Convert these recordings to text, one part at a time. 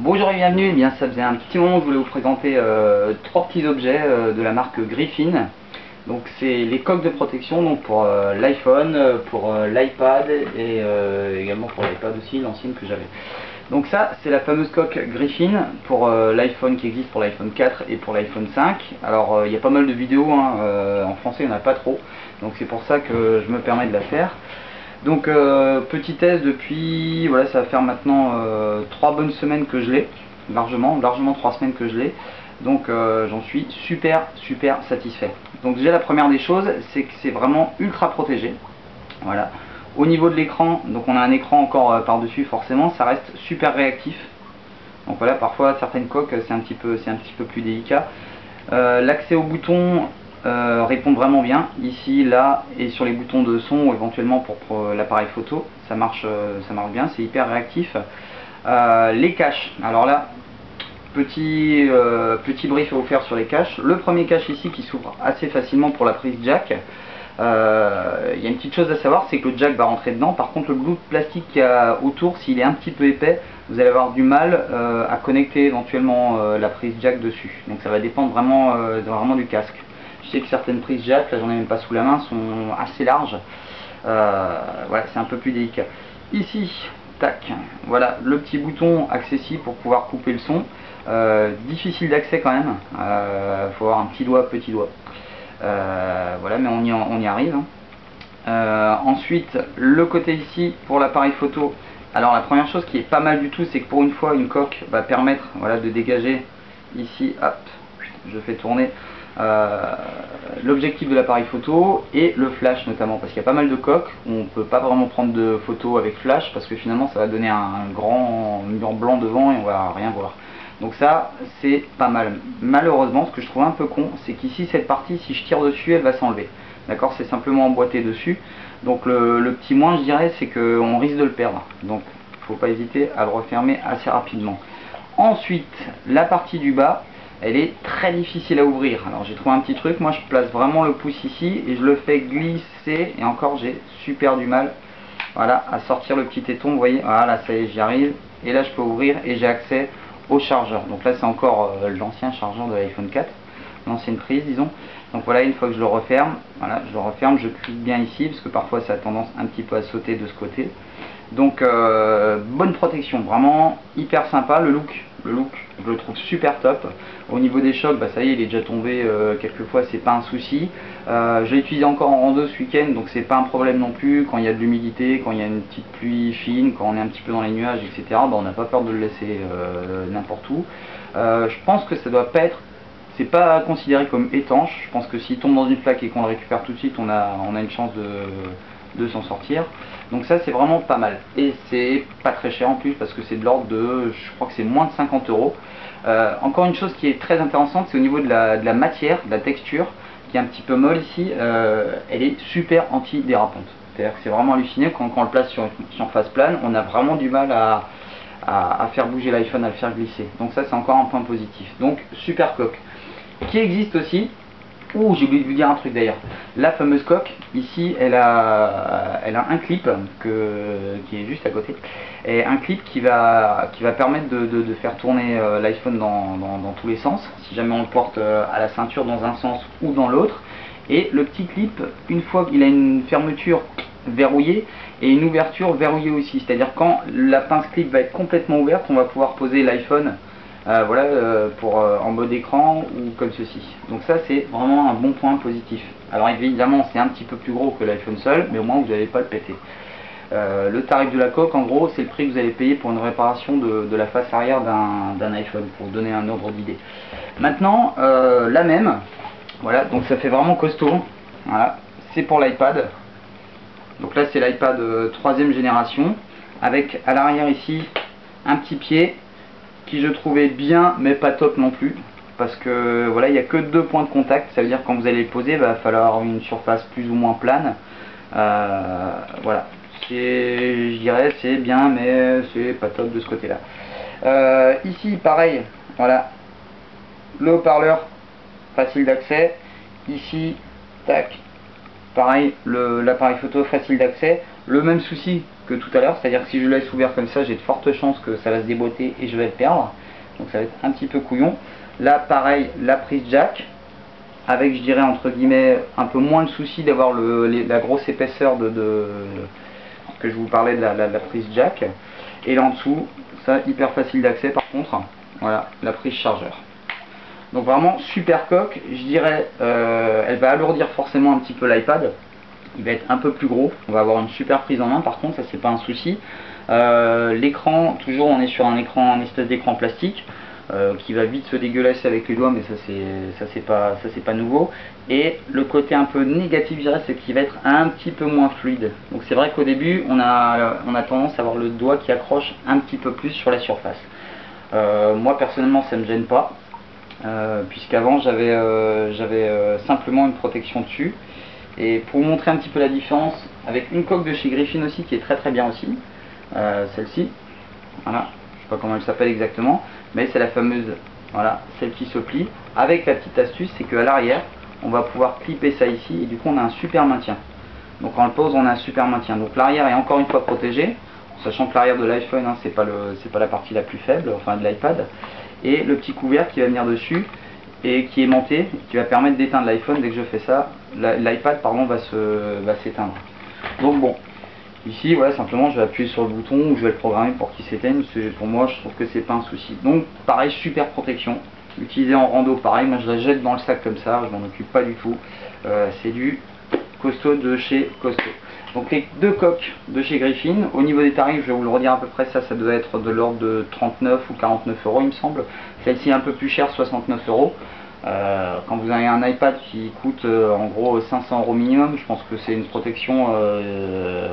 Bonjour et bienvenue. Eh bien, ça faisait un petit moment que je voulais vous présenter trois petits objets de la marque Griffin. Donc c'est les coques de protection donc pour l'iPhone, pour l'iPad et également pour l'iPad aussi, l'ancienne que j'avais. Donc ça c'est la fameuse coque Griffin pour l'iPhone qui existe pour l'iPhone 4 et pour l'iPhone 5. Alors il y a pas mal de vidéos, hein, en français il n'y en a pas trop, donc c'est pour ça que je me permets de la faire. Donc petit test depuis, voilà, ça va faire maintenant 3 bonnes semaines que je l'ai, largement 3 semaines que je l'ai. Donc j'en suis super satisfait. Donc déjà la première des choses, c'est que c'est vraiment ultra protégé. Voilà. Au niveau de l'écran, donc on a un écran encore par-dessus forcément, ça reste super réactif. Donc voilà, parfois certaines coques c'est un petit peu plus délicat. L'accès aux boutons répond vraiment bien, ici, là et sur les boutons de son ou éventuellement pour l'appareil photo, ça marche bien, c'est hyper réactif. Les caches, alors là, petit brief à vous faire sur les caches. Le premier cache ici qui s'ouvre assez facilement pour la prise jack. Il y a une petite chose à savoir, c'est que le jack va rentrer dedans. Par contre le bout de plastique qu'il y a autour, s'il est un petit peu épais, vous allez avoir du mal à connecter éventuellement la prise jack dessus. Donc ça va dépendre vraiment du casque. Je sais que certaines prises jack, là j'en ai même pas sous la main, sont assez larges. Voilà, c'est un peu plus délicat. Ici, tac, voilà le petit bouton accessible pour pouvoir couper le son. Difficile d'accès quand même, faut avoir un petit doigt. Voilà, mais on y arrive, hein. Ensuite, le côté ici pour l'appareil photo. Alors la première chose qui est pas mal du tout, c'est que pour une fois une coque va permettre, voilà, de dégager ici, hop, je fais tourner l'objectif de l'appareil photo et le flash notamment, parce qu'il y a pas mal de coques où on peut pas vraiment prendre de photos avec flash parce que finalement ça va donner un grand mur blanc devant et on va rien voir. Donc ça c'est pas mal. Malheureusement, ce que je trouve un peu con, c'est qu'ici cette partie, si je tire dessus, elle va s'enlever. D'accord, c'est simplement emboîté dessus. Donc le petit moins, je dirais, c'est qu'on risque de le perdre. Donc faut pas hésiter à le refermer assez rapidement. Ensuite, la partie du bas, elle est très difficile à ouvrir. Alors j'ai trouvé un petit truc, moi je place vraiment le pouce ici et je le fais glisser, et encore j'ai super du mal, voilà, à sortir le petit téton. Vous voyez, voilà, ça y est, j'y arrive, et là je peux ouvrir et j'ai accès au chargeur. Donc là c'est encore l'ancien chargeur de l'iPhone 4, l'ancienne prise disons. Donc voilà, une fois que je le referme, voilà, je clique bien ici parce que parfois ça a tendance un petit peu à sauter de ce côté. Donc bonne protection, vraiment hyper sympa. Le look je le trouve super top. Au niveau des chocs, bah ça y est, il est déjà tombé quelquefois, c'est pas un souci. Je l'ai utilisé encore en rando ce week-end, donc c'est pas un problème non plus. Quand il y a de l'humidité, quand il y a une petite pluie fine, quand on est un petit peu dans les nuages, etc., bah on n'a pas peur de le laisser n'importe où. Je pense que ça doit pas être, c'est pas considéré comme étanche. Je pense que s'il tombe dans une flaque et qu'on le récupère tout de suite, on a une chance de s'en sortir. Donc ça c'est vraiment pas mal, et c'est pas très cher en plus parce que c'est de l'ordre de, je crois que c'est moins de 50 euros. Encore une chose qui est très intéressante, c'est au niveau de la matière, de la texture qui est un petit peu molle ici. Elle est super anti-dérapante, c'est-à-dire que c'est vraiment halluciné. Quand on le place sur une surface plane, on a vraiment du mal à faire bouger l'iPhone, à le faire glisser. Donc ça c'est encore un point positif. Donc super coque qui existe aussi. Ouh, j'ai oublié de vous dire un truc d'ailleurs. La fameuse coque, ici, elle a un clip qui est juste à côté. Et un clip qui va permettre de faire tourner l'iPhone dans tous les sens. Si jamais on le porte à la ceinture dans un sens ou dans l'autre. Et le petit clip, une fois qu'il a une fermeture verrouillée et une ouverture verrouillée aussi. C'est-à-dire quand la pince clip va être complètement ouverte, on va pouvoir poser l'iPhone voilà, en mode écran ou comme ceci. Donc ça c'est vraiment un bon point positif. Alors évidemment c'est un petit peu plus gros que l'iPhone seul, mais au moins vous n'allez pas le péter. Le tarif de la coque en gros c'est le prix que vous allez payer pour une réparation de la face arrière d'un iPhone, pour vous donner un ordre d'idée. Maintenant la même, voilà, donc ça fait vraiment costaud. Voilà, c'est pour l'iPad. Donc là c'est l'iPad 3ème génération, avec à l'arrière ici un petit pied qui je trouvais bien mais pas top non plus, parce que voilà, il n'y a que 2 points de contact. Ça veut dire que quand vous allez le poser, il va falloir une surface plus ou moins plane. Voilà, je dirais c'est bien mais c'est pas top de ce côté là. Ici pareil, voilà, le haut-parleur facile d'accès. Ici tac, pareil, l'appareil photo facile d'accès. Le même souci que tout à l'heure, c'est-à-dire que si je le laisse ouvert comme ça, j'ai de fortes chances que ça va se déboîter et je vais le perdre. Donc ça va être un petit peu couillon. Là pareil, la prise jack, avec je dirais entre guillemets un peu moins le souci d'avoir la grosse épaisseur que je vous parlais de la prise jack. Et là en dessous, ça hyper facile d'accès par contre, voilà la prise chargeur. Donc vraiment super coque, je dirais elle va alourdir forcément un petit peu l'iPad. Il va être un peu plus gros, on va avoir une super prise en main par contre, ça c'est pas un souci. L'écran, toujours on est sur un écran, un espèce d'écran plastique qui va vite se dégueulasser avec les doigts, mais ça c'est pas nouveau. Et le côté un peu négatif je dirais, c'est qu'il va être un petit peu moins fluide. Donc c'est vrai qu'au début on a tendance à avoir le doigt qui accroche un petit peu plus sur la surface. Moi personnellement ça me gêne pas, puisqu'avant j'avais simplement une protection dessus. Et pour vous montrer un petit peu la différence, avec une coque de chez Griffin aussi qui est très bien aussi, celle-ci, voilà, je sais pas comment elle s'appelle exactement, mais c'est la fameuse, voilà, celle qui se plie. Avec la petite astuce, c'est qu'à l'arrière, on va pouvoir clipper ça ici et du coup on a un super maintien. Donc quand on le pose, on a un super maintien. Donc l'arrière est encore une fois protégé, sachant que l'arrière de l'iPhone, hein, c'est pas la partie la plus faible, enfin de l'iPad. Et le petit couvercle qui va venir dessus et qui est aimanté, qui va permettre d'éteindre l'iPhone dès que je fais ça. L'iPad pardon va s'éteindre. Donc bon, ici voilà, simplement je vais appuyer sur le bouton ou je vais le programmer pour qu'il s'éteigne. Pour moi je trouve que c'est pas un souci. Donc pareil, super protection. Utilisé en rando pareil, moi je la jette dans le sac comme ça, je m'en occupe pas du tout. C'est du costaud de chez Costaud. Donc les deux coques de chez Griffin. Au niveau des tarifs, je vais vous le redire à peu près, ça doit être de l'ordre de 39 ou 49 euros il me semble. Celle-ci est un peu plus chère, 69 euros. Quand vous avez un iPad qui coûte en gros 500 euros minimum, je pense que c'est une protection,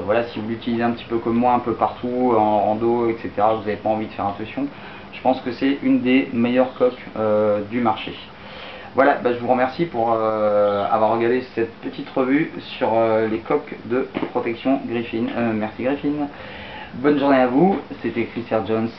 voilà, si vous l'utilisez un petit peu comme moi, un peu partout, en rando, etc., vous n'avez pas envie de faire attention, je pense que c'est une des meilleures coques du marché. Voilà, je vous remercie pour avoir regardé cette petite revue sur les coques de protection Griffin. Merci Griffin. Bonne journée à vous, c'était Chris R. Jones.